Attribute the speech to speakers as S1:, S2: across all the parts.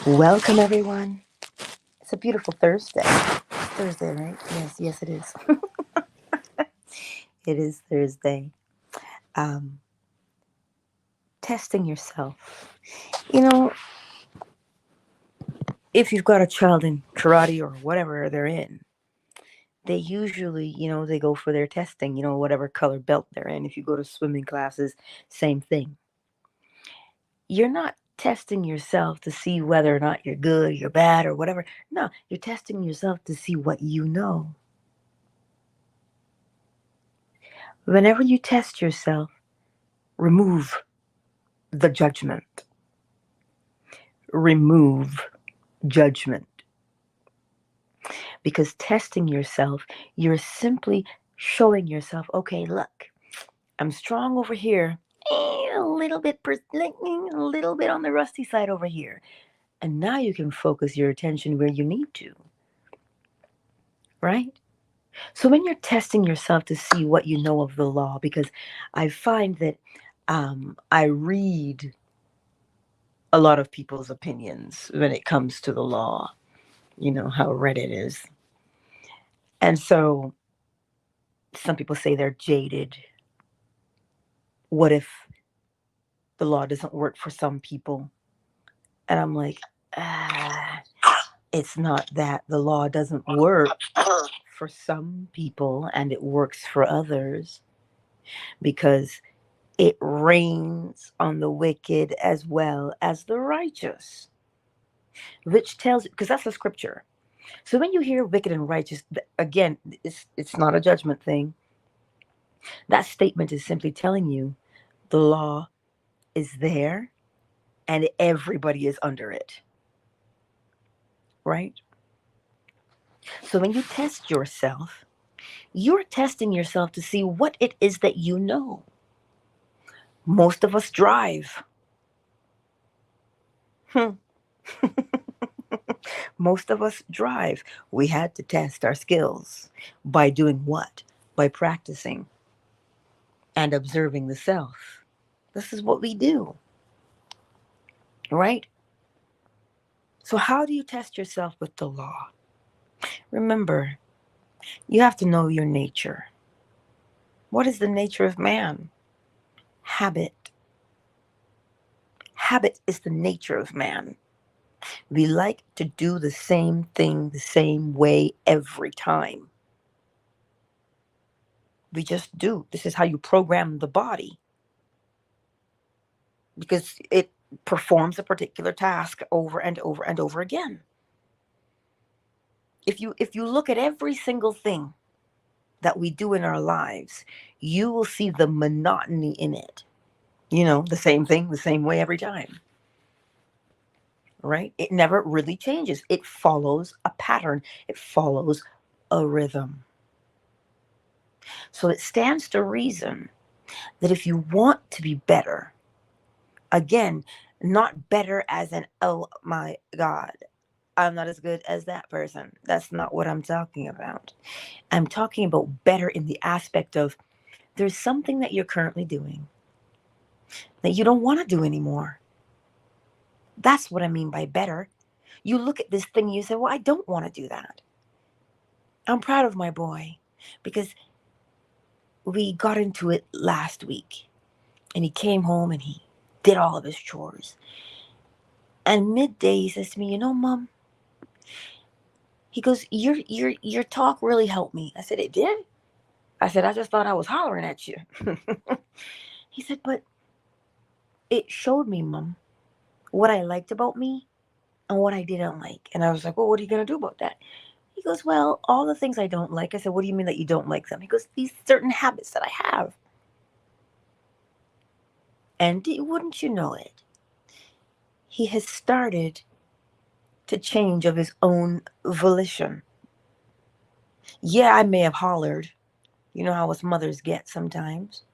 S1: Welcome, everyone. It's a beautiful Thursday. It's Thursday, right? Yes, yes, it is. It is Thursday. Um, Testing yourself. You know, if you've got a child in karate or whatever they're in, they usually, they go for their testing, whatever color belt they're in. If you go to swimming classes, same thing. You're not testing yourself to see whether or not you're good, you're bad, or whatever. No, you're testing yourself to see what you know. Whenever you test yourself, remove the judgment. Remove judgment. Because testing yourself, you're simply showing yourself, okay, look, I'm strong over here, a little bit, a little bit on the rusty side over here. And now you can focus your attention where you need to, right? So when you're testing yourself to see what you know of the law, because I find that I read a lot of people's opinions when it comes to the law. You know how Reddit is. And so some people say they're jaded. What if the law doesn't work for some people? And I'm like, ah, it's not that the law doesn't work for some people and it works for others, because it rains on the wicked as well as the righteous, which tells, because that's the scripture. So when you hear wicked and righteous, again, it's not a judgment thing. That statement is simply telling you the law is there and everybody is under it, right? So when you test yourself, you're testing yourself to see what it is that you know. Most of us drive. Hmm. Most of us drive. We had to test our skills by doing what? By practicing and observing the self. This is what we do, right? So, how do you test yourself with the law? Remember, you have to know your nature. What is the nature of man? Habit. Habit is the nature of man. We like to do the same thing the same way every time. We just do. This is how you program the body, because it performs a particular task over and over and over again. If you look at every single thing that we do in our lives, you will see the monotony in it. The same thing, the same way every time, right? It never really changes. It follows a pattern, it follows a rhythm. So it stands to reason that if you want to be better, again, not better as in, oh my God, I'm not as good as that person. That's not what I'm talking about. I'm talking about better in the aspect of there's something that you're currently doing that you don't want to do anymore. That's what I mean by better. You look at this thing and you say, well, I don't want to do that. I'm proud of my boy because we got into it last week and he came home and he did all of his chores. And midday he says to me, Mom, he goes, your talk really helped me. I said, it did? I said, I just thought I was hollering at you. He said, but it showed me, Mom, what I liked about me and what I didn't like. And I was like, well, what are you going to do about that? He goes, well, all the things I don't like. I said, what do you mean that you don't like them? He goes, these certain habits that I have. And wouldn't you know it, he has started to change of his own volition. Yeah, I may have hollered. You know how us mothers get sometimes.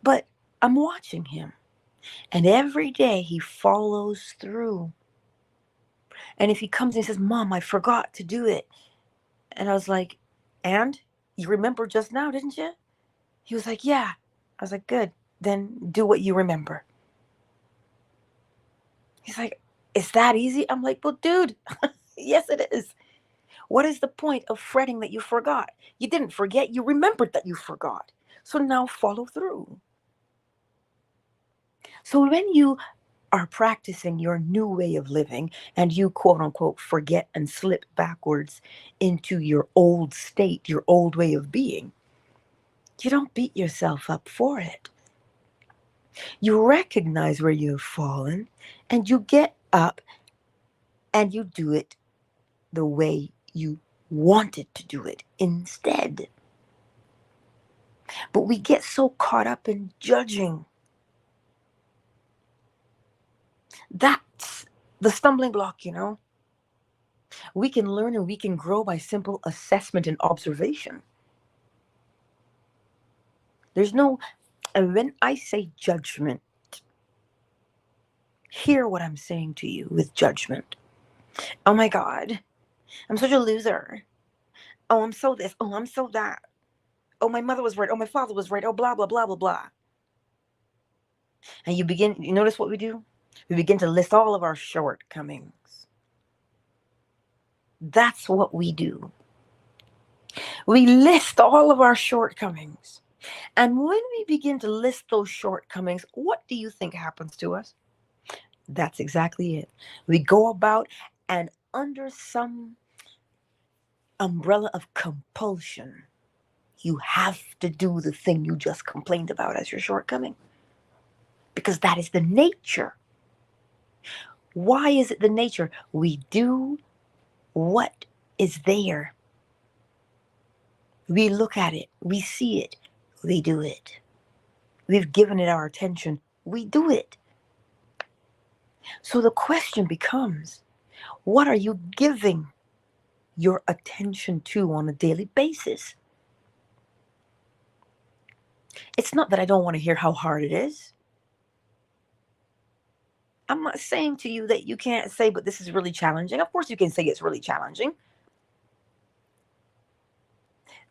S1: But I'm watching him. And every day he follows through. And if he comes and he says, Mom, I forgot to do it. And I was like, and? You remember just now, didn't you? He was like, yeah. I was like, good. Then do what you remember. He's like, It's that easy? I'm like, well, dude, yes, it is. What is the point of fretting that you forgot? You didn't forget, you remembered that you forgot. So now follow through. So when you are practicing your new way of living and you quote unquote forget and slip backwards into your old state, your old way of being, you don't beat yourself up for it. You recognize where you have fallen and you get up and you do it the way you wanted to do it instead. But we get so caught up in judging. That's the stumbling block, you know. We can learn and we can grow by simple assessment and observation. There's no, and when I say judgment, hear what I'm saying to you with judgment. Oh my God, I'm such a loser. Oh, I'm so this. Oh, I'm so that. Oh, my mother was right. Oh, my father was right. Oh, blah, blah, blah, blah, blah. And you notice what we do? We begin to list all of our shortcomings. That's what we do. We list all of our shortcomings. And when we begin to list those shortcomings, what do you think happens to us? That's exactly it. We go about and under some umbrella of compulsion, you have to do the thing you just complained about as your shortcoming. Because that is the nature. Why is it the nature? We do what is there. We look at it, we see it, we do it. We've given it our attention, we do it. So the question becomes, what are you giving your attention to on a daily basis? It's not that I don't want to hear how hard it is. I'm not saying to you that you can't say, but this is really challenging. Of course you can say it's really challenging.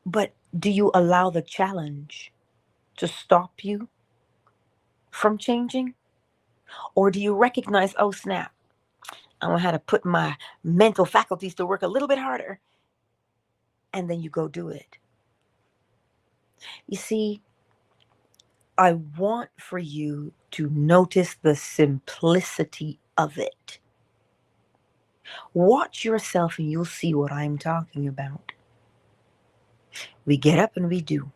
S1: But do you allow the challenge to stop you from changing? Or do you recognize, oh snap, I'm gonna have to put my mental faculties to work a little bit harder, and then you go do it? You see, I want for you to notice the simplicity of it. Watch yourself and you'll see what I'm talking about. We get up and we do.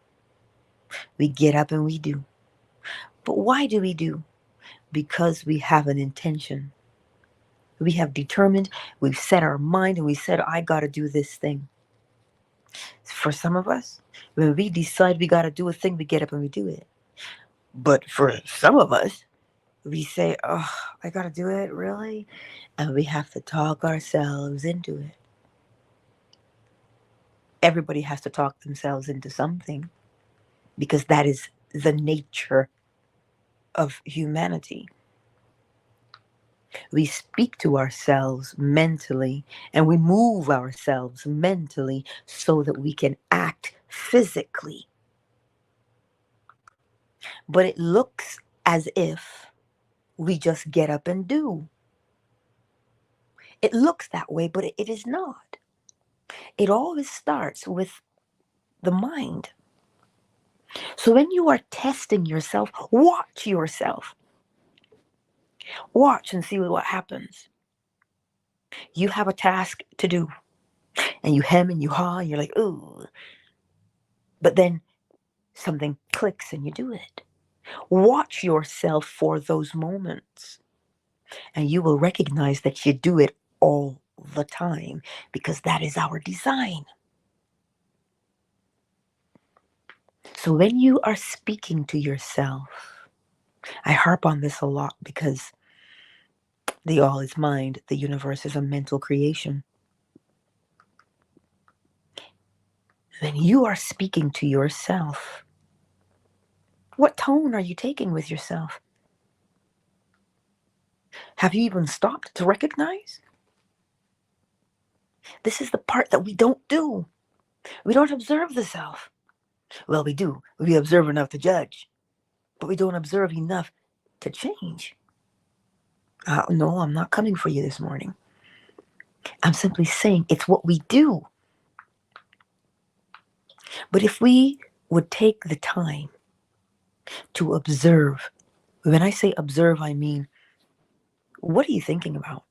S1: We get up and we do. But why do we do? Because we have an intention. We have determined, we've set our mind and we said, I got to do this thing. For some of us, when we decide we got to do a thing, we get up and we do it. But for some of us, we say, oh, I got to do it, really? And we have to talk ourselves into it. Everybody has to talk themselves into something because that is the nature of humanity. We speak to ourselves mentally and we move ourselves mentally so that we can act physically. But it looks as if we just get up and do. It looks that way, but it is not. It always starts with the mind. So when you are testing yourself, watch yourself. Watch and see what happens. You have a task to do, and you hem and you haw, and you're like, ooh. But then something clicks and you do it. Watch yourself for those moments, and you will recognize that you do it all the time because that is our design. So when you are speaking to yourself, I harp on this a lot because the all is mind, the universe is a mental creation. When you are speaking to yourself, what tone are you taking with yourself? Have you even stopped to recognize? This is the part that we don't do. We don't observe the self. Well, we do. We observe enough to judge, but we don't observe enough to change. No, I'm not coming for you this morning. I'm simply saying it's what we do. But if we would take the time to observe, when I say observe, I mean, what are you thinking about?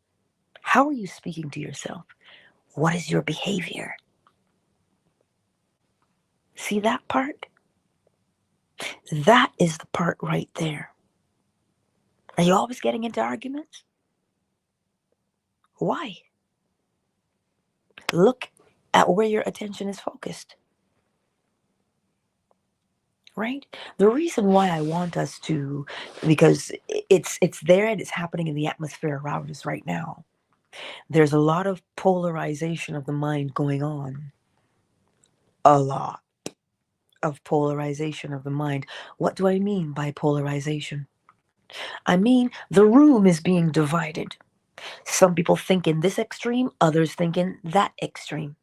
S1: How are you speaking to yourself? What is your behavior? See that part? That is the part right there. Are you always getting into arguments? Why? Look at where your attention is focused. Right? The reason why I want us to, because it's there and it's happening in the atmosphere around us right now. There's a lot of polarization of the mind going on. A lot of polarization of the mind. What do I mean by polarization? I mean the room is being divided. Some people think in this extreme, others think in that extreme.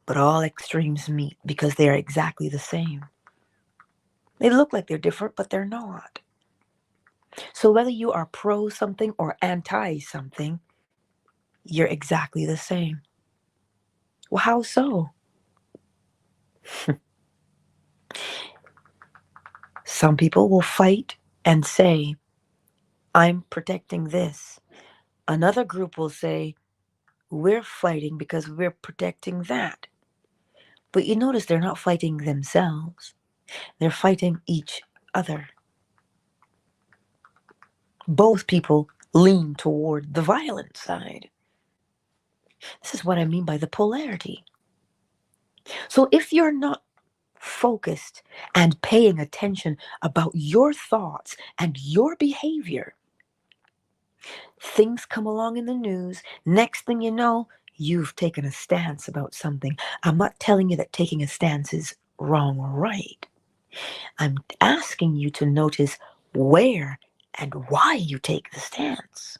S1: But all extremes meet because they are exactly the same. They look like they're different, but they're not. So whether you are pro something or anti something, you're exactly the same. Well, how so? Some people will fight and say, I'm protecting this. Another group will say, we're fighting because we're protecting that. But you notice they're not fighting themselves. They're fighting each other. Both people lean toward the violent side. This is what I mean by the polarity. So if you're not focused and paying attention about your thoughts and your behavior, things come along in the news. Next thing you know, you've taken a stance about something. I'm not telling you that taking a stance is wrong or right. I'm asking you to notice where and why you take the stance.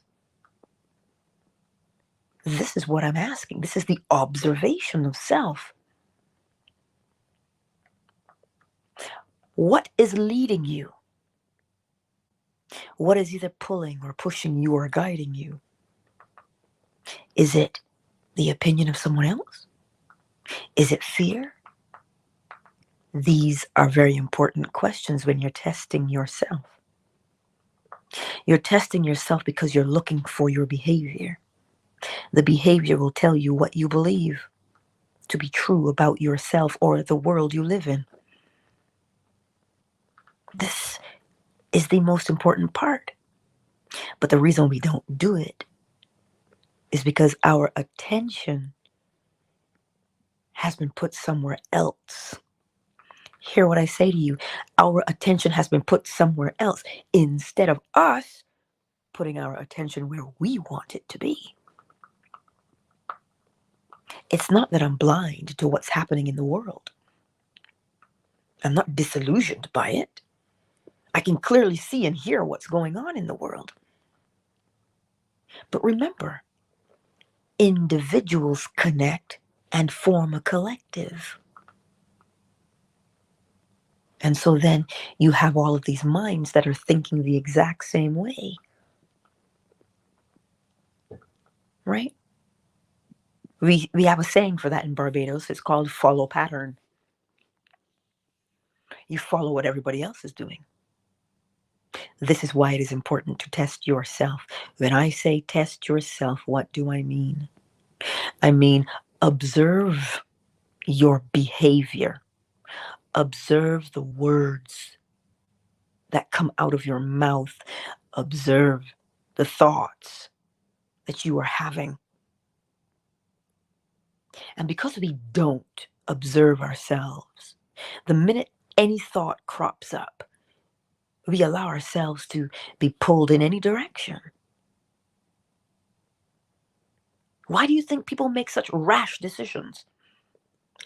S1: This is what I'm asking. This is the observation of self. What is leading you? What is either pulling or pushing you or guiding you? Is it the opinion of someone else? Is it fear? These are very important questions when you're testing yourself. You're testing yourself because you're looking for your behavior. The behavior will tell you what you believe to be true about yourself or the world you live in. This is the most important part. But the reason we don't do it is because our attention has been put somewhere else. Hear what I say to you. Our attention has been put somewhere else instead of us putting our attention where we want it to be. It's not that I'm blind to what's happening in the world. I'm not disillusioned by it. I can clearly see and hear what's going on in the world. But remember, individuals connect and form a collective. And so then you have all of these minds that are thinking the exact same way. Right? We have a saying for that in Barbados. It's called follow pattern. You follow what everybody else is doing. This is why it is important to test yourself. When I say test yourself, what do I mean? I mean, observe your behavior. Observe the words that come out of your mouth. Observe the thoughts that you are having. And because we don't observe ourselves, the minute any thought crops up, we allow ourselves to be pulled in any direction. Why do you think people make such rash decisions?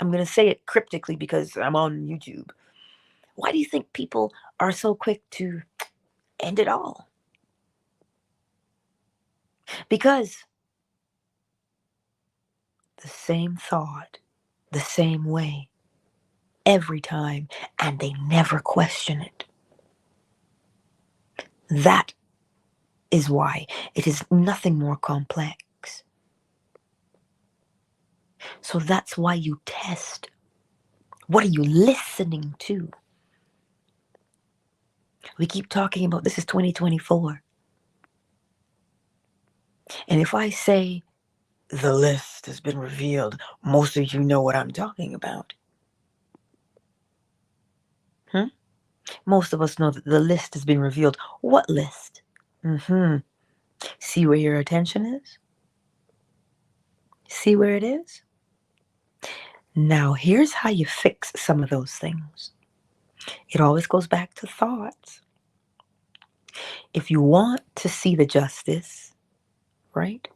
S1: I'm going to say it cryptically because I'm on YouTube. Why do you think people are so quick to end it all? Because the same thought, the same way, every time, and they never question it. That is why. It is nothing more complex. So that's why you test. What are you listening to? We keep talking about this is 2024. And if I say the list has been revealed, most of you know what I'm talking about. Most of us know that the list has been revealed. What list? See where your attention is? See where it is? Now, here's how you fix some of those things. It always goes back to thoughts. If you want to see the justice, right?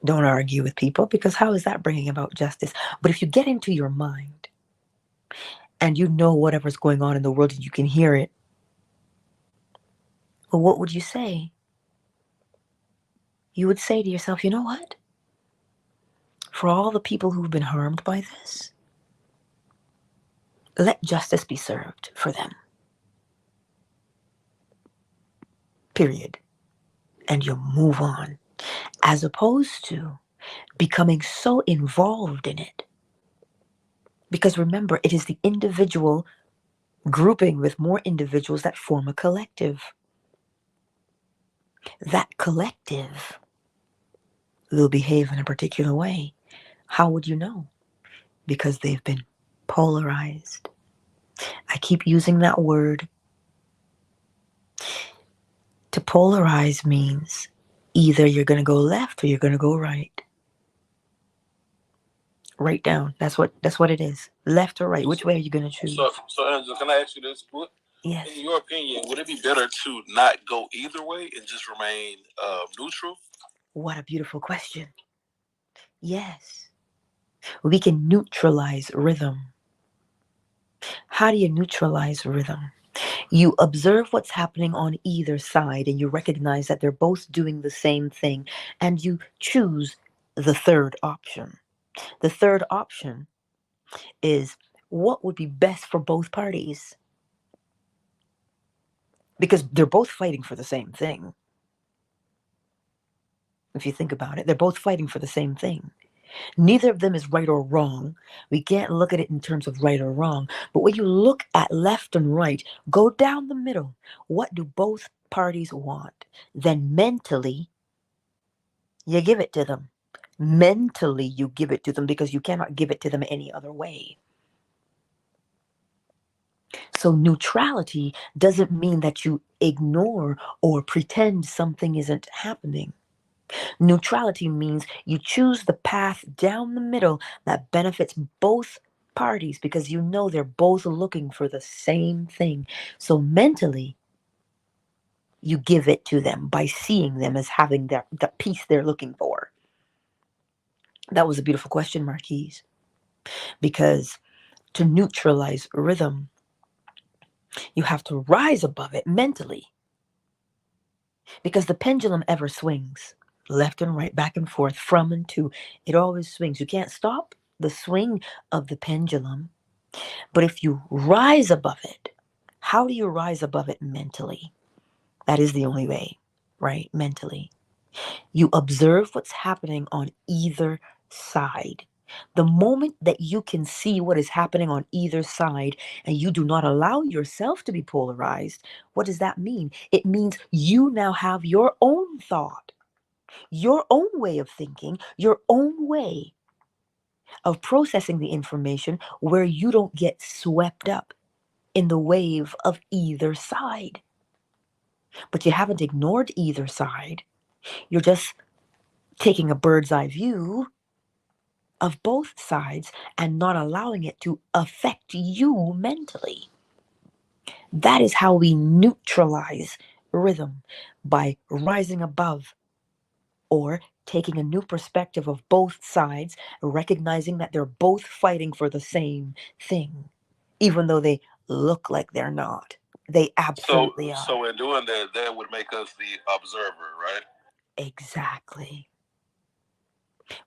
S1: Don't argue with people, because how is that bringing about justice? But if you get into your mind and you know whatever's going on in the world and you can hear it, well, what would you say? You would say to yourself, you know what? For all the people who've been harmed by this, let justice be served for them. Period. And you move on, as opposed to becoming so involved in it. Because remember, it is the individual grouping with more individuals that form a collective. That collective will behave in a particular way. How would you know? Because they've been polarized. I keep using that word. To polarize means either you're going to go left or you're going to go right. Right down. That's what it is. Left or right. Which way are you going to choose?
S2: So Angela, can I ask you this?
S1: Yes.
S2: In your opinion, would it be better to not go either way and just remain neutral?
S1: What a beautiful question. Yes. We can neutralize rhythm. How do you neutralize rhythm? You observe what's happening on either side and you recognize that they're both doing the same thing, and you choose the third option. The third option is what would be best for both parties, because they're both fighting for the same thing. If you think about it, they're both fighting for the same thing. Neither of them is right or wrong. We can't look at it in terms of right or wrong. But when you look at left and right, go down the middle. What do both parties want? Then mentally, you give it to them. Mentally, you give it to them, because you cannot give it to them any other way. So neutrality doesn't mean that you ignore or pretend something isn't happening. Neutrality means you choose the path down the middle that benefits both parties, because you know they're both looking for the same thing. So mentally, you give it to them by seeing them as having the piece they're looking for. That was a beautiful question, Marquise, because to neutralize rhythm, you have to rise above it mentally, because the pendulum ever swings left and right, back and forth, from and to. It always swings. You can't stop the swing of the pendulum. But if you rise above it, how do you rise above it? Mentally. That is the only way, right? Mentally. You observe what's happening on either side. The moment that you can see what is happening on either side and you do not allow yourself to be polarized, what does that mean? It means you now have your own thought, your own way of thinking, your own way of processing the information, where you don't get swept up in the wave of either side. But you haven't ignored either side. You're just taking a bird's eye view of both sides and not allowing it to affect you mentally. That is how we neutralize rhythm, by rising above, or taking a new perspective of both sides, recognizing that they're both fighting for the same thing, even though they look like they're not. They absolutely are.
S2: So in doing that, that would make us the observer, right?
S1: Exactly.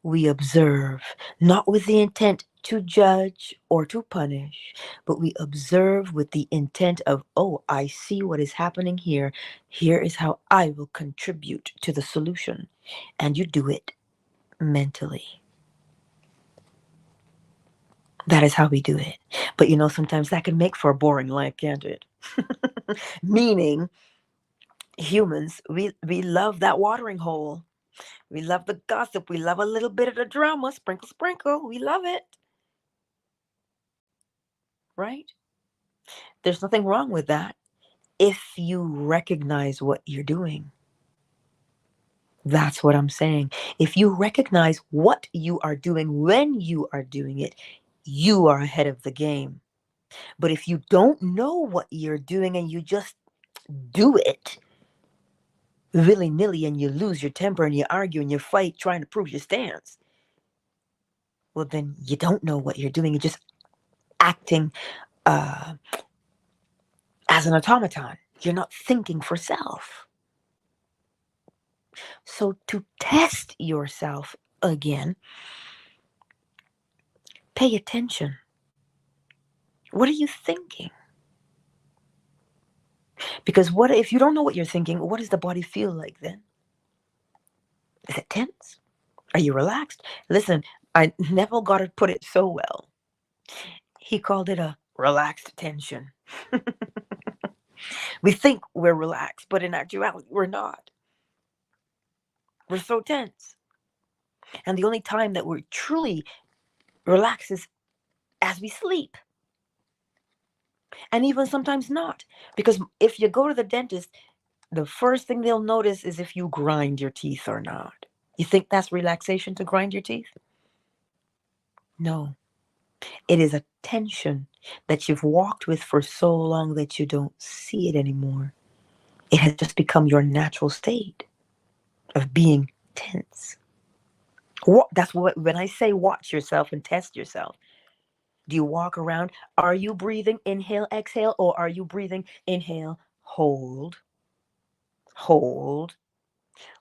S1: We observe, not with the intent to judge or to punish, but we observe with the intent of, oh, I see what is happening here. Here is how I will contribute to the solution. And you do it mentally. That is how we do it. But sometimes that can make for a boring life, can't it? Meaning, humans, we love that watering hole. We love the gossip. We love a little bit of the drama. Sprinkle, sprinkle. We love it. Right? There's nothing wrong with that if you recognize what you're doing. That's what I'm saying. If you recognize what you are doing when you are doing it, you are ahead of the game. But if you don't know what you're doing and you just do it willy-nilly and you lose your temper and you argue and you fight trying to prove your stance, well, then you don't know what you're doing. You're just acting as an automaton. You're not thinking for self. So to test yourself again, pay attention. What are you thinking? Because what if you don't know what you're thinking? What does the body feel like then? Is it tense? Are you relaxed? Listen, Neville Goddard put it so well. He called it a relaxed tension. We think we're relaxed, but in actuality, we're not. We're so tense. And the only time that we're truly relaxed is as we sleep. And even sometimes not. Because if you go to the dentist, the first thing they'll notice is if you grind your teeth or not. You think that's relaxation to grind your teeth? No. It is a tension that you've walked with for so long that you don't see it anymore. It has just become your natural state of being tense. That's what, when I say watch yourself and test yourself, do you walk around? Are you breathing inhale, exhale, or are you breathing inhale, hold, hold,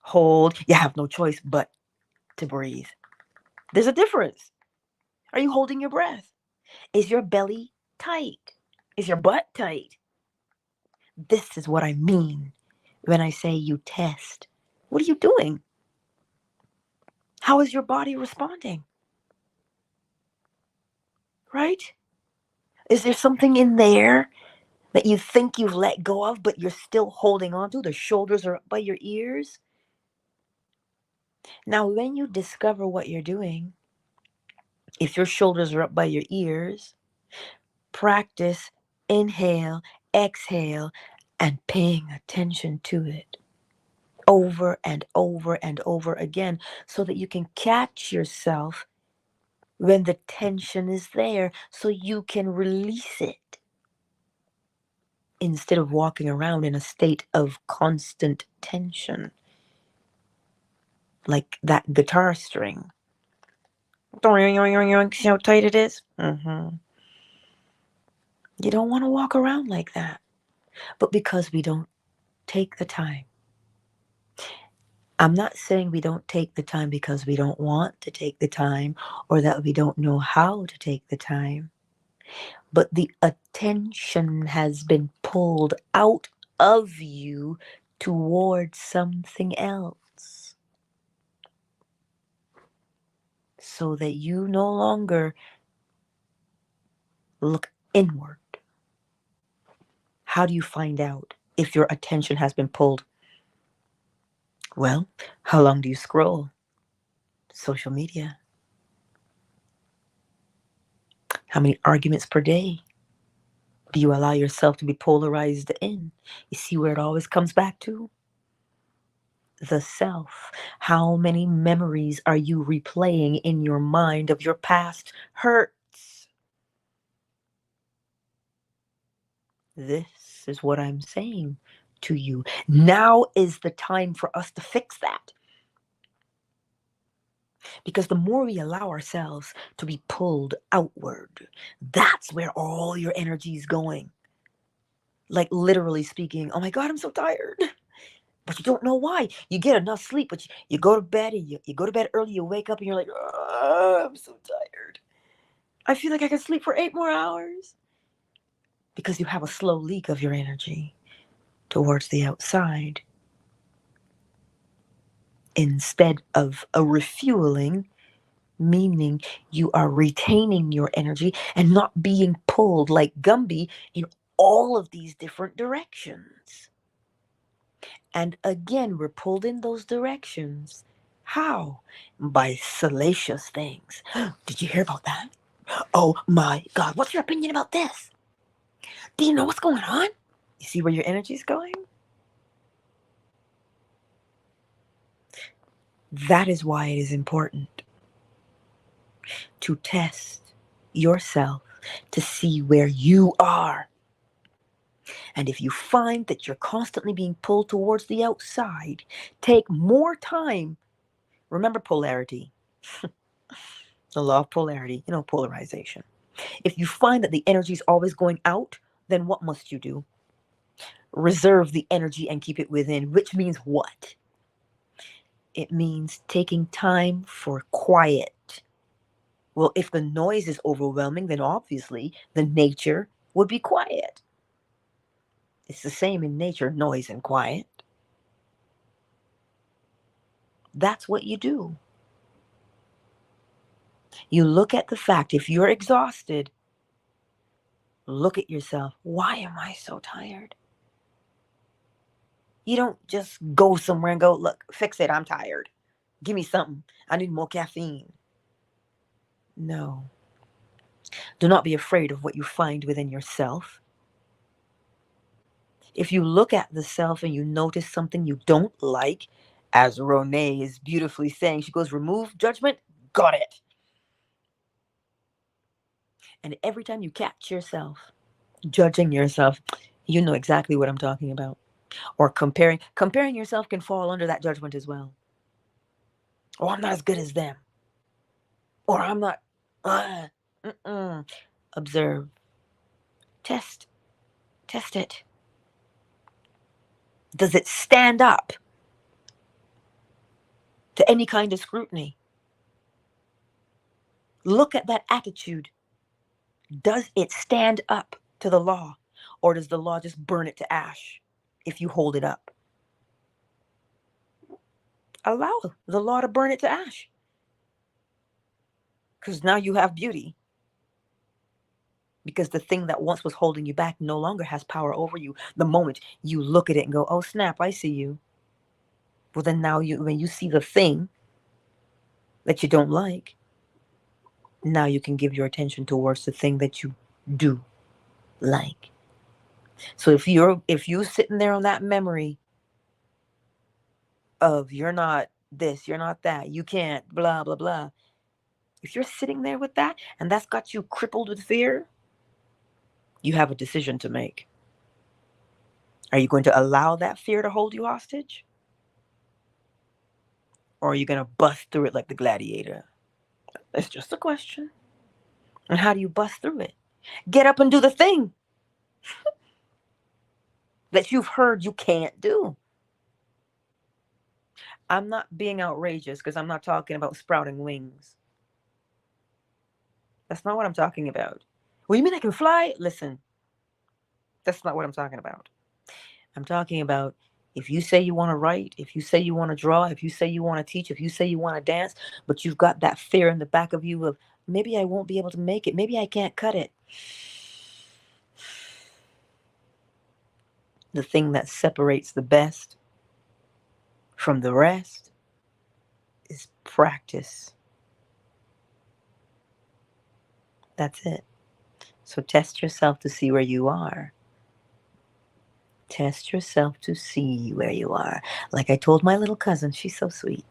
S1: hold? You have no choice but to breathe. There's a difference. Are you holding your breath? Is your belly tight? Is your butt tight? This is what I mean when I say you test. What are you doing? How is your body responding? Right? Is there something in there that you think you've let go of, but you're still holding on to? The shoulders are up by your ears. Now, when you discover what you're doing, if your shoulders are up by your ears, practice inhale, exhale, and paying attention to it over and over and over again so that you can catch yourself when the tension is there so you can release it instead of walking around in a state of constant tension like that guitar string. See how tight it is? You don't want to walk around like that. But because we don't take the time. I'm not saying we don't take the time because we don't want to take the time or that we don't know how to take the time. But the attention has been pulled out of you towards something else. So that you no longer look inward. How do you find out if your attention has been pulled? Well, how long do you scroll? Social media. How many arguments per day do you allow yourself to be polarized in? You see where it always comes back to? The self. How many memories are you replaying in your mind of your past hurts? This is what I'm saying to you. Now is the time for us to fix that. Because the more we allow ourselves to be pulled outward, that's where all your energy is going. Like literally speaking, oh my God, I'm so tired. but you don't know why. You get enough sleep, but you go to bed, and you go to bed early, you wake up and you're like, I'm so tired. I feel like I could sleep for 8 more hours. Because you have a slow leak of your energy towards the outside. Instead of a refueling, meaning you are retaining your energy and not being pulled like Gumby in all of these different directions. And again, we're pulled in those directions. How? By salacious things. Did you hear about that? Oh my God, what's your opinion about this? Do you know what's going on? You see where your energy's going? That is why it is important to test yourself to see where you are. And if you find that you're constantly being pulled towards the outside, take more time. Remember polarity, the law of polarity, polarization. If you find that the energy is always going out, then what must you do? Reserve the energy and keep it within, which means what? It means taking time for quiet. Well, if the noise is overwhelming, then obviously the nature would be quiet. It's the same in nature, noise and quiet. That's what you do. You look at the fact, if you're exhausted, look at yourself. Why am I so tired? You don't just go somewhere and go, look, fix it, I'm tired. Give me something. I need more caffeine. No. Do not be afraid of what you find within yourself. If you look at the self and you notice something you don't like, as Renee is beautifully saying, she goes, remove judgment, got it. And every time you catch yourself judging yourself, you know exactly what I'm talking about. Or comparing yourself can fall under that judgment as well. Oh, I'm not as good as them. Or I'm not, observe, test it. Does it stand up to any kind of scrutiny? Look at that attitude. Does it stand up to the law? Or does the law just burn it to ash if you hold it up? Allow the law to burn it to ash. Because now you have beauty. Because the thing that once was holding you back no longer has power over you. The moment you look at it and go, oh snap, I see you. Well, then now when you see the thing that you don't like, now you can give your attention towards the thing that you do like. So if you're sitting there on that memory of you're not this, you're not that, you can't, blah, blah, blah. If you're sitting there with that and that's got you crippled with fear, you have a decision to make. Are you going to allow that fear to hold you hostage? Or are you going to bust through it like the gladiator? It's just a question. And how do you bust through it? Get up and do the thing that you've heard you can't do. I'm not being outrageous because I'm not talking about sprouting wings. That's not what I'm talking about. Well, you mean I can fly? Listen, that's not what I'm talking about. I'm talking about if you say you want to write, if you say you want to draw, if you say you want to teach, if you say you want to dance, but you've got that fear in the back of you of maybe I won't be able to make it. Maybe I can't cut it. The thing that separates the best from the rest is practice. That's it. So test yourself to see where you are. Test yourself to see where you are. Like I told my little cousin, she's so sweet.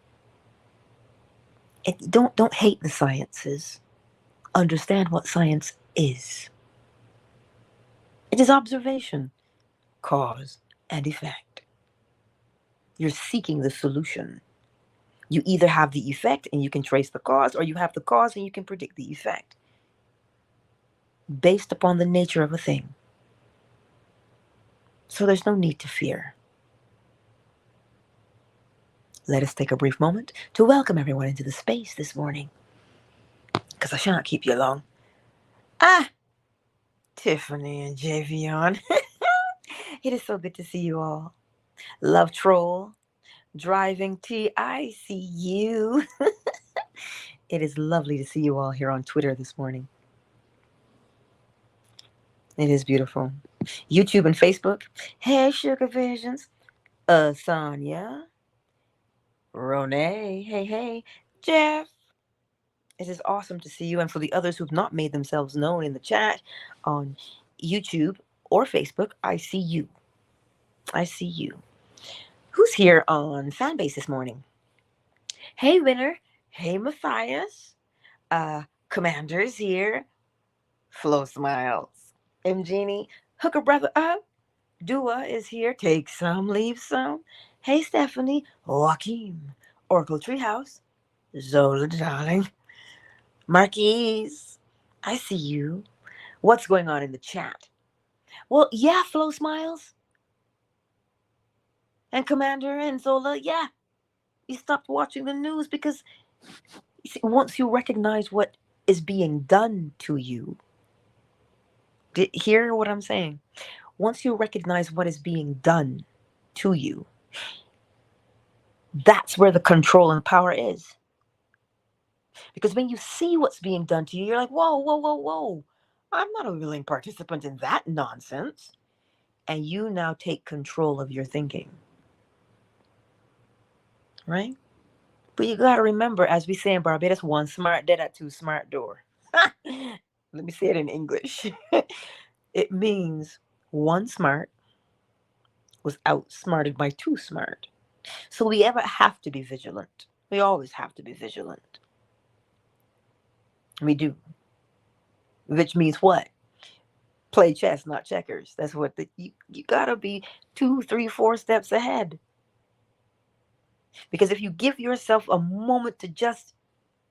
S1: Don't hate the sciences. Understand what science is. It is observation, cause and effect. You're seeking the solution. You either have the effect and you can trace the cause, or you have the cause and you can predict the effect based upon the nature of a thing. So there's no need to fear. Let us take a brief moment to welcome everyone into the space this morning, because I shall not keep you long. Ah, Tiffany and Javion. It is so good to see you all. Love Troll, Driving T, I see you. It is lovely to see you all here on Twitter this morning. It is beautiful. YouTube and Facebook. Hey, Sugar Visions. Sonia. Renee. Hey, hey. Jeff. It is awesome to see you. And for the others who've not made themselves known in the chat on YouTube or Facebook, I see you. I see you. Who's here on Fanbase this morning? Hey, Winner. Hey, Matthias. Commander's here. Flo Smiles. M. Jeannie. Hooker Brother Up. Dua is here. Take some, leave some. Hey, Stephanie. Joaquin. Oracle Treehouse. Zola, darling. Marquise. I see you. What's going on in the chat? Well, yeah, Flo Smiles. And Commander and Zola, yeah. You stopped watching the news because you see, once you recognize what is being done to you, hear what I'm saying? Once you recognize what is being done to you, that's where the control and power is. Because when you see what's being done to you, you're like, whoa, whoa, whoa, whoa. I'm not a willing participant in that nonsense. And you now take control of your thinking. Right? But you got to remember, as we say in Barbados, one smart dead at two smart door. Let me say it in English. It means one smart was outsmarted by two smart. So we ever have to be vigilant. We always have to be vigilant. We do. Which means what? Play chess, not checkers. That's what you got to be 2, 3, 4 steps ahead. Because if you give yourself a moment to just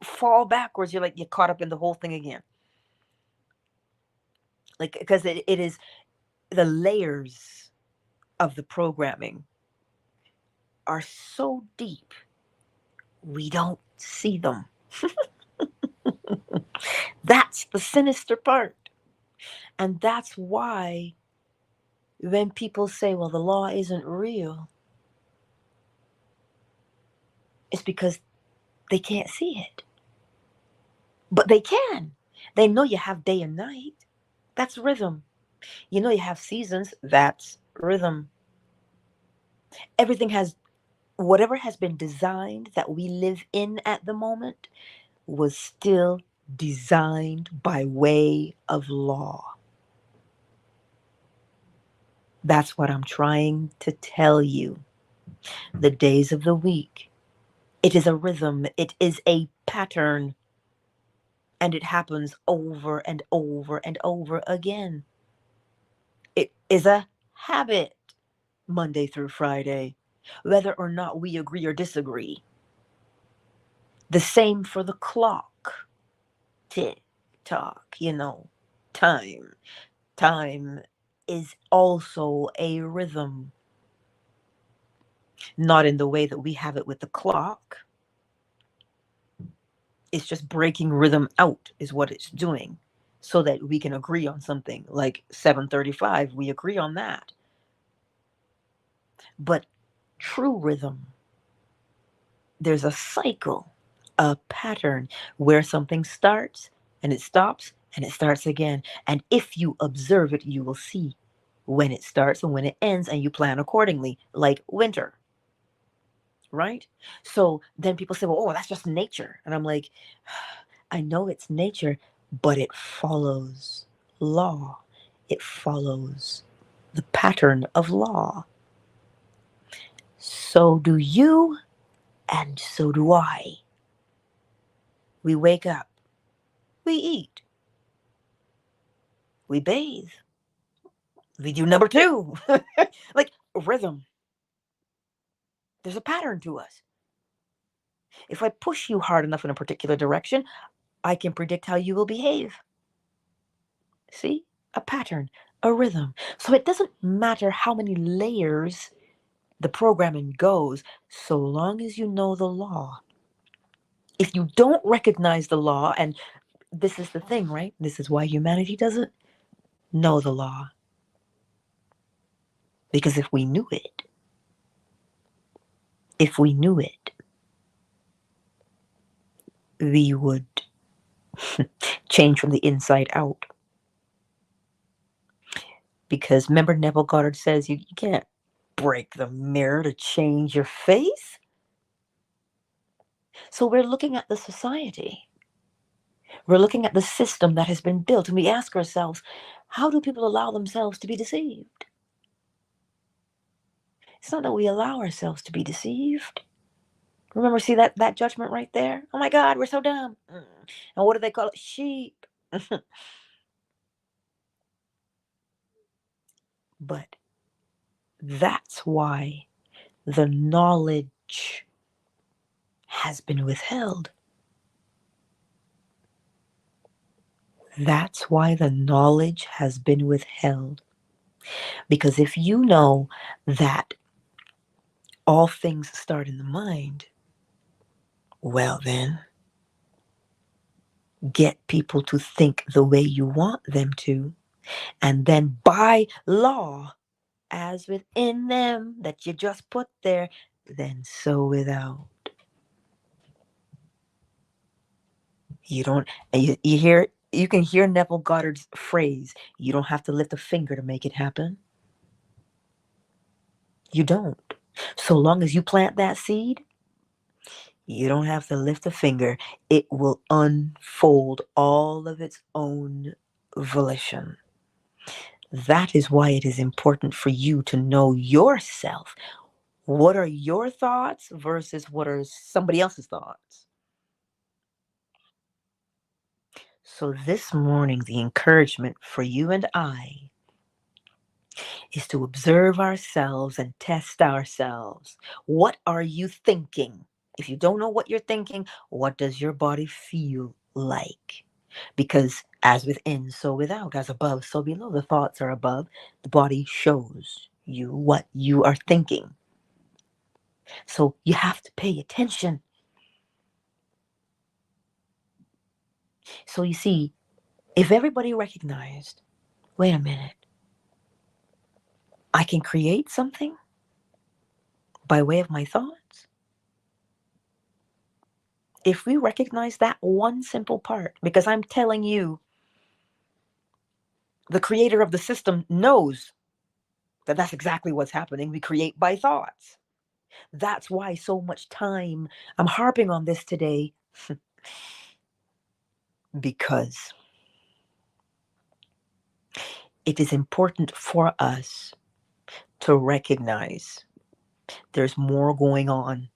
S1: fall backwards, you're caught up in the whole thing again. Because it is the layers of the programming are so deep, we don't see them. That's the sinister part. And that's why when people say, well, the law isn't real, it's because they can't see it. But they can. They know you have day and night. That's rhythm. You know you have seasons. That's rhythm. Everything has, whatever has been designed that we live in at the moment was still designed by way of law. That's what I'm trying to tell you. The days of the week. It is a rhythm. It is a pattern. And it happens over and over and over again. It is a habit, Monday through Friday, whether or not we agree or disagree. The same for the clock. Tick tock, time. Time is also a rhythm. Not in the way that we have it with the clock. It's just breaking rhythm out is what it's doing so that we can agree on something. Like 7:35, we agree on that. But true rhythm, there's a cycle, a pattern where something starts and it stops and it starts again. And if you observe it, you will see when it starts and when it ends, and you plan accordingly, like winter. Right? So then people say, well, oh, that's just nature. And I'm like, I know it's nature, but it follows law. It follows the pattern of law. So do you, and so do I. We wake up. We eat. We bathe. We do number 2. Like rhythm. There's a pattern to us. If I push you hard enough in a particular direction, I can predict how you will behave. See? A pattern, a rhythm. So it doesn't matter how many layers the programming goes, so long as you know the law. If you don't recognize the law, and this is the thing, right? This is why humanity doesn't know the law. Because if we knew it, we would change from the inside out. Because remember, Neville Goddard says you can't break the mirror to change your face. So we're looking at the society. We're looking at the system that has been built, and we ask ourselves, how do people allow themselves to be deceived? It's not that we allow ourselves to be deceived. Remember, see that judgment right there? Oh my God, we're so dumb. And what do they call it? Sheep. But that's why the knowledge has been withheld. That's why the knowledge has been withheld. Because if you know that all things start in the mind, well then, get people to think the way you want them to, and then by law, as within them that you just put there, then so without. You don't, you hear, you can hear Neville Goddard's phrase, you don't have to lift a finger to make it happen. You don't. So long as you plant that seed, you don't have to lift a finger. It will unfold all of its own volition. That is why it is important for you to know yourself. What are your thoughts versus what are somebody else's thoughts? So this morning, the encouragement for you and I is to observe ourselves and test ourselves. What are you thinking? If you don't know what you're thinking, what does your body feel like? Because as within, so without, as above, so below. The thoughts are above. The body shows you what you are thinking. So you have to pay attention. So you see, if everybody recognized, wait a minute, I can create something by way of my thoughts. If we recognize that one simple part, because I'm telling you, the creator of the system knows that that's exactly what's happening. We create by thoughts. That's why so much time, I'm harping on this today, because it is important for us to recognize there's more going on,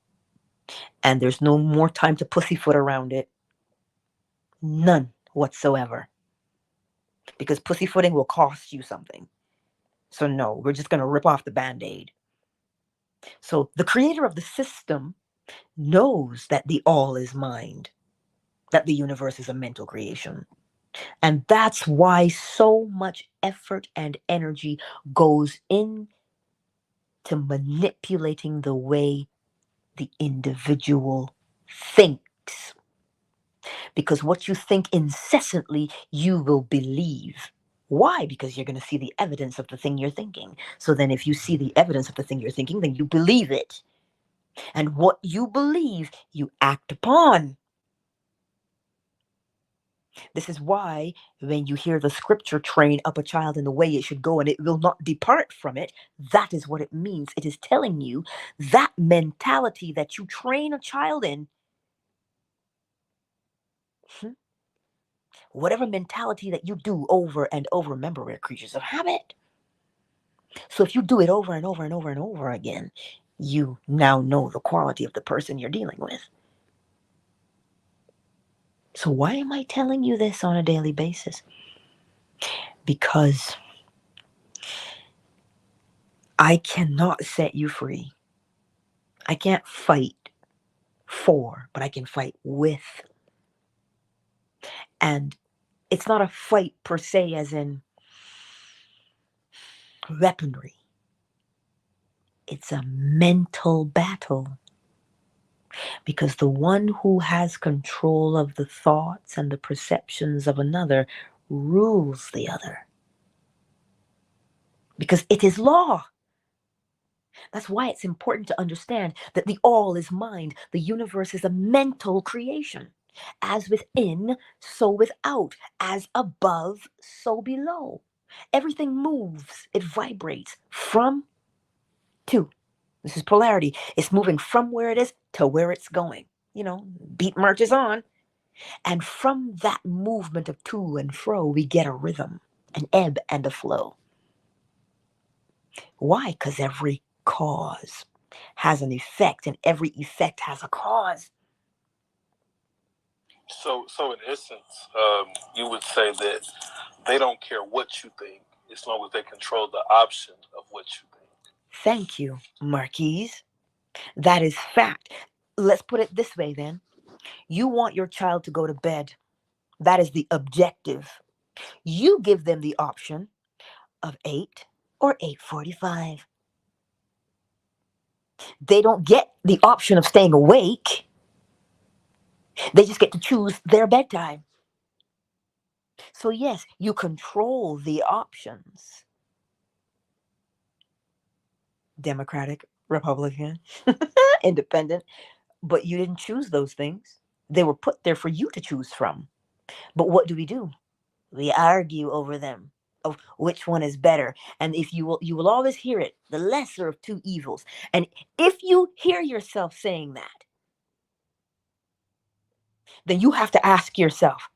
S1: and there's no more time to pussyfoot around it. None whatsoever. Because pussyfooting will cost you something. So no, we're just going to rip off the Band-Aid. So the creator of the system knows that the all is mind, that the universe is a mental creation. And that's why so much effort and energy goes into manipulating the way the individual thinks. Because what you think incessantly, you will believe. Why? Because you're going to see the evidence of the thing you're thinking. So then if you see the evidence of the thing you're thinking, then you believe it. And what you believe, you act upon. This is why when you hear the scripture, train up a child in the way it should go and it will not depart from it, that is what it means. It is telling you that mentality that you train a child in, whatever mentality that you do over and over, remember, we're creatures of habit. So if you do it over and over and over and over again, you now know the quality of the person you're dealing with. So why am I telling you this on a daily basis? Because I cannot set you free. I can't fight for, but I can fight with. And it's not a fight per se, as in weaponry. It's a mental battle. Because the one who has control of the thoughts and the perceptions of another rules the other. Because it is law. That's why it's important to understand that the all is mind. The universe is a mental creation. As within, so without. As above, so below. Everything moves, it vibrates from to. This is polarity. It's moving from where it is to where it's going. Beat marches on. And from that movement of to and fro, we get a rhythm, an ebb and a flow. Why? Because every cause has an effect, and every effect has a cause.
S2: So in essence, you would say that they don't care what you think as long as they control the option of what you think.
S1: Thank you, Marquise. That is fact. Let's put it this way then. You want your child to go to bed. That is the objective. You give them the option of 8 or 8:45. They don't get the option of staying awake. They just get to choose their bedtime. So yes, you control the options. Democratic, Republican, Independent, but you didn't choose those things. They were put there for you to choose from. But what do? We argue over them, of which one is better. And if you will always hear it, the lesser of two evils. And if you hear yourself saying that, then you have to ask yourself,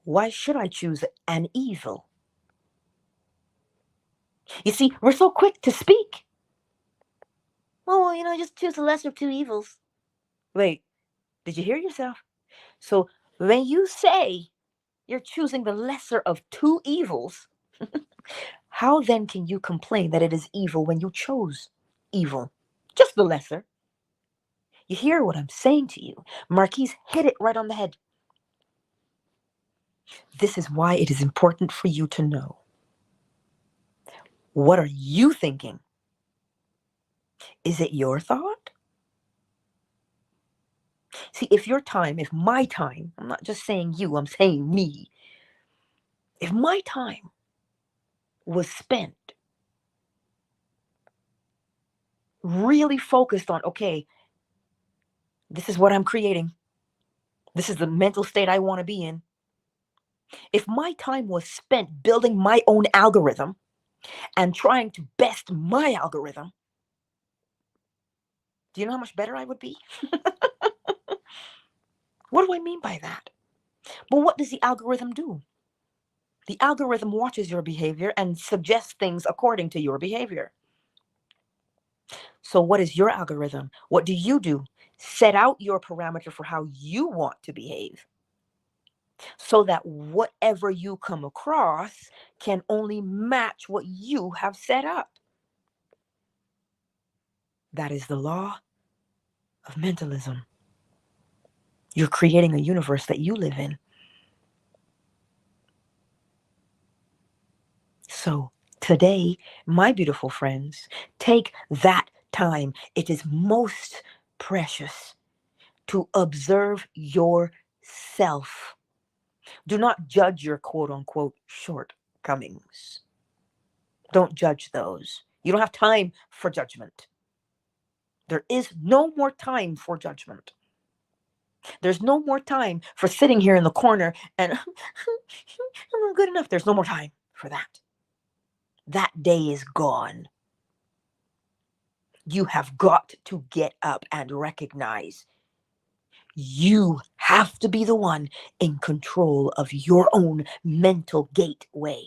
S1: why should I choose an evil? You see, we're so quick to speak. Well, just choose the lesser of two evils. Wait, did you hear yourself? So when you say you're choosing the lesser of two evils, how then can you complain that it is evil when you chose evil? Just the lesser. You hear what I'm saying to you? Marquise hit it right on the head. This is why it is important for you to know. What are you thinking? Is it your thought? See, if my time, I'm not just saying you, I'm saying me. If my time was spent really focused on, okay, this is what I'm creating. This is the mental state I want to be in. If my time was spent building my own algorithm and trying to best my algorithm, do you know how much better I would be? What do I mean by that? But what does the algorithm do? The algorithm watches your behavior and suggests things according to your behavior. So what is your algorithm? What do you do? Set out your parameter for how you want to behave, so that whatever you come across can only match what you have set up. That is the law of mentalism. You're creating a universe that you live in. So today, my beautiful friends, take that time. It is most precious to observe yourself. Do not judge your quote unquote shortcomings. Don't judge those. You don't have time for judgment. There is no more time for judgment. There's no more time for sitting here in the corner and I'm not good enough. There's no more time for that. That day is gone. You have got to get up and recognize you have to be the one in control of your own mental gateway.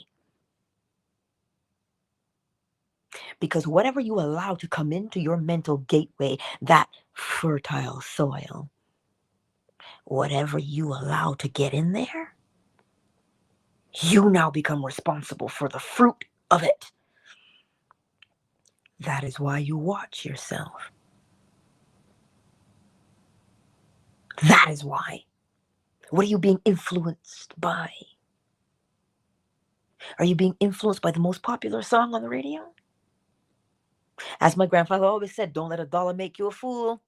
S1: Because whatever you allow to come into your mental gateway, that fertile soil, whatever you allow to get in there, you now become responsible for the fruit of it. That is why you watch yourself. That is why. What are you being influenced by? Are you being influenced by the most popular song on the radio? As my grandfather always said, don't let a dollar make you a fool.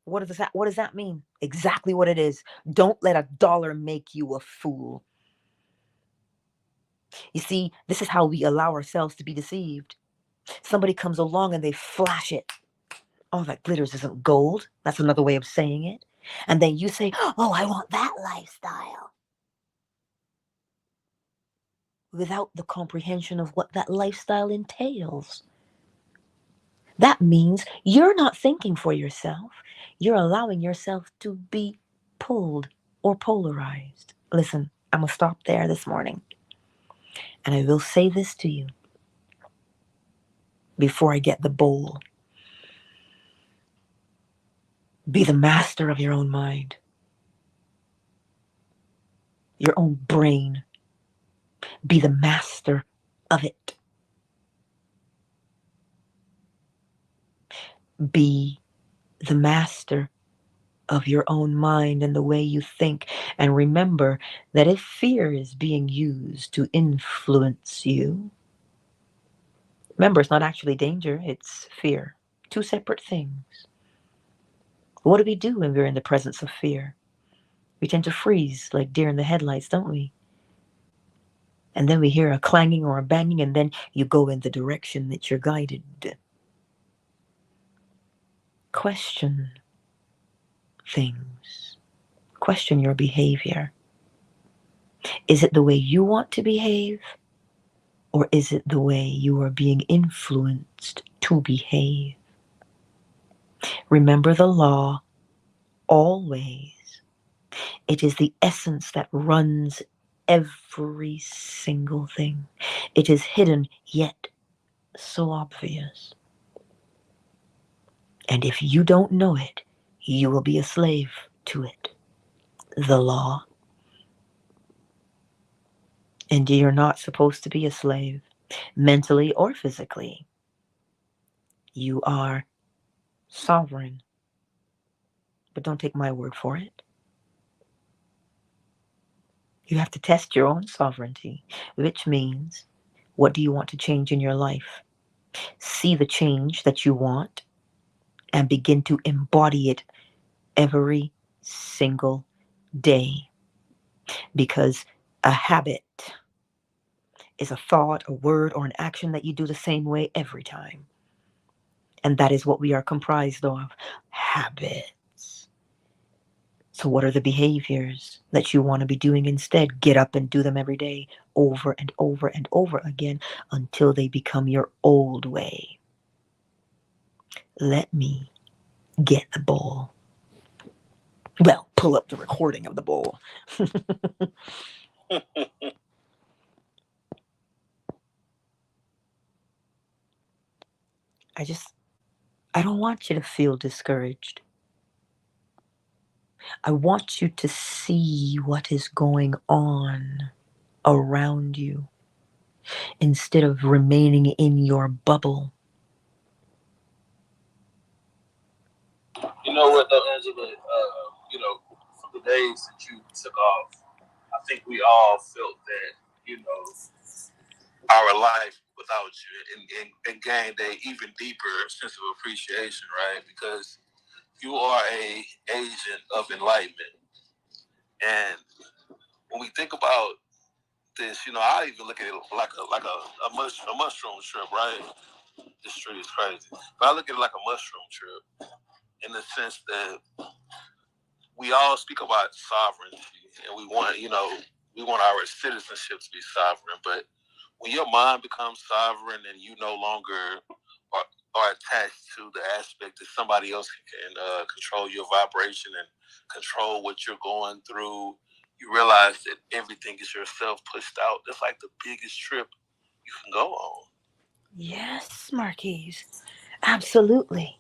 S1: What does that mean? Exactly what it is. Don't let a dollar make you a fool. You see, this is how we allow ourselves to be deceived. Somebody comes along and they flash it. Oh, that glitters isn't gold. That's another way of saying it. And then you say, oh, I want that lifestyle. Without the comprehension of what that lifestyle entails. That means you're not thinking for yourself. You're allowing yourself to be pulled or polarized. Listen, I'm going to stop there this morning. And I will say this to you before I get the bowl. Be the master of your own mind, your own brain. Be the master of it. Be the master of your own mind and the way you think. And remember that if fear is being used to influence you, remember, it's not actually danger, it's fear. Two separate things. What do we do when we're in the presence of fear? We tend to freeze like deer in the headlights, don't we? And then we hear a clanging or a banging, and then you go in the direction that you're guided. Question things. Question your behavior. Is it the way you want to behave? Or is it the way you are being influenced to behave? Remember the law always. It is the essence that runs every single thing. It is hidden yet so obvious. And if you don't know it, you will be a slave to it. The law. And you're not supposed to be a slave, mentally or physically. You are sovereign. But don't take my word for it. You have to test your own sovereignty, which means, what do you want to change in your life? See the change that you want and begin to embody it every single day. Because a habit is a thought, a word, or an action that you do the same way every time. And that is what we are comprised of, habits. So what are the behaviors that you want to be doing instead? Get up and do them every day, over and over and over again, until they become your old way. Let me get the bowl. Well, pull up the recording of the bowl. I don't want you to feel discouraged. I want you to see what is going on around you instead of remaining in your bubble.
S2: You know what, though, Angela? From the days that you took off, I think we all felt that, our life without you and gained a even deeper sense of appreciation, right? Because you are a agent of enlightenment. And when we think about this, I even look at it like a mushroom trip, right? This tree is crazy. But I look at it like a mushroom trip in the sense that we all speak about sovereignty and we want our citizenship to be sovereign. But when your mind becomes sovereign and you no longer are attached to the aspect that somebody else can control your vibration and control what you're going through, you realize that everything is yourself pushed out. That's like the biggest trip you can go on.
S1: Yes, Marquise. Absolutely.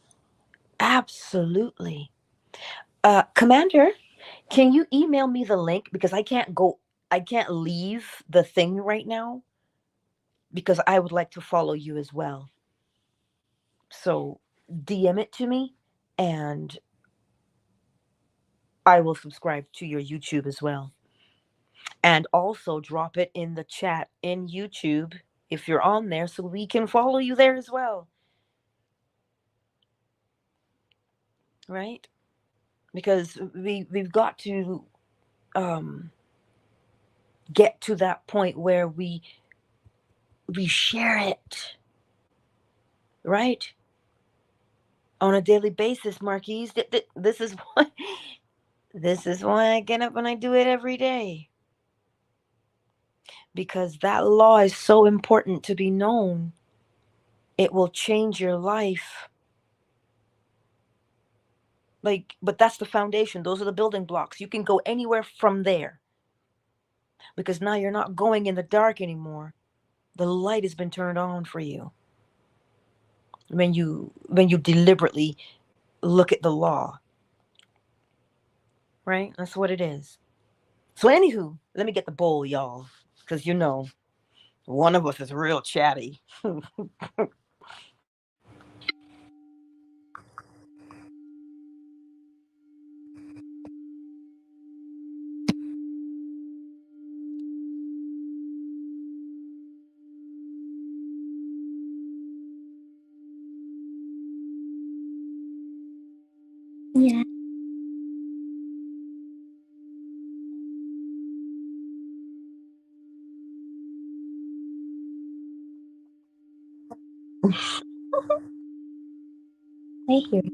S1: Absolutely. Commander, can you email me the link? Because I can't leave the thing right now because I would like to follow you as well. So DM it to me and I will subscribe to your YouTube as well. And also drop it in the chat in YouTube if you're on there, so we can follow you there as well, right? Because we've got to um, get to that point where we share it, right, on a daily basis, Marquise. This is why this is why I get up and I do it every day, because that law is so important to be known. It will change your life. Like, but that's the foundation. Those are the building blocks. You can go anywhere from there, because now you're not going in the dark anymore. The light has been turned on for you when you deliberately look at the law, right? That's what it is. So anywho, let me get the bowl, y'all, because one of us is real chatty.
S3: Yeah. I hear you.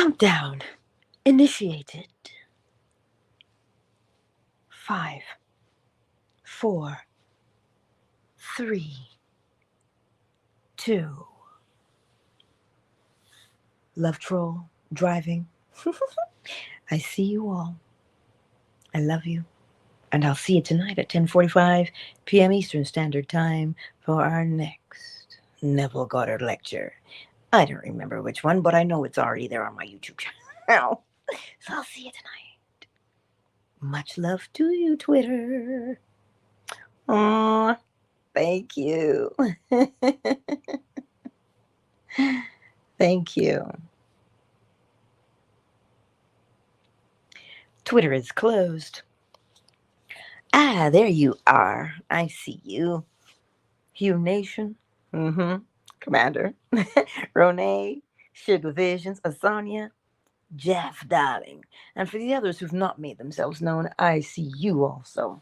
S1: Countdown initiated. 5, 4, 3, 2. Love troll driving. I see you all. I love you. And I'll see you tonight at 10:45 p.m. Eastern Standard Time for our next Neville Goddard lecture. I don't remember which one, but I know it's already there on my YouTube channel. So I'll see you tonight. Much love to you, Twitter. Aw, thank you. Thank you. Twitter is closed. Ah, there you are. I see you. Hugh Nation. Commander. Renee. Sugar Visions. Asanya. Jeff, darling. And for the others who've not made themselves known, I see you also.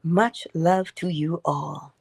S1: Much love to you all.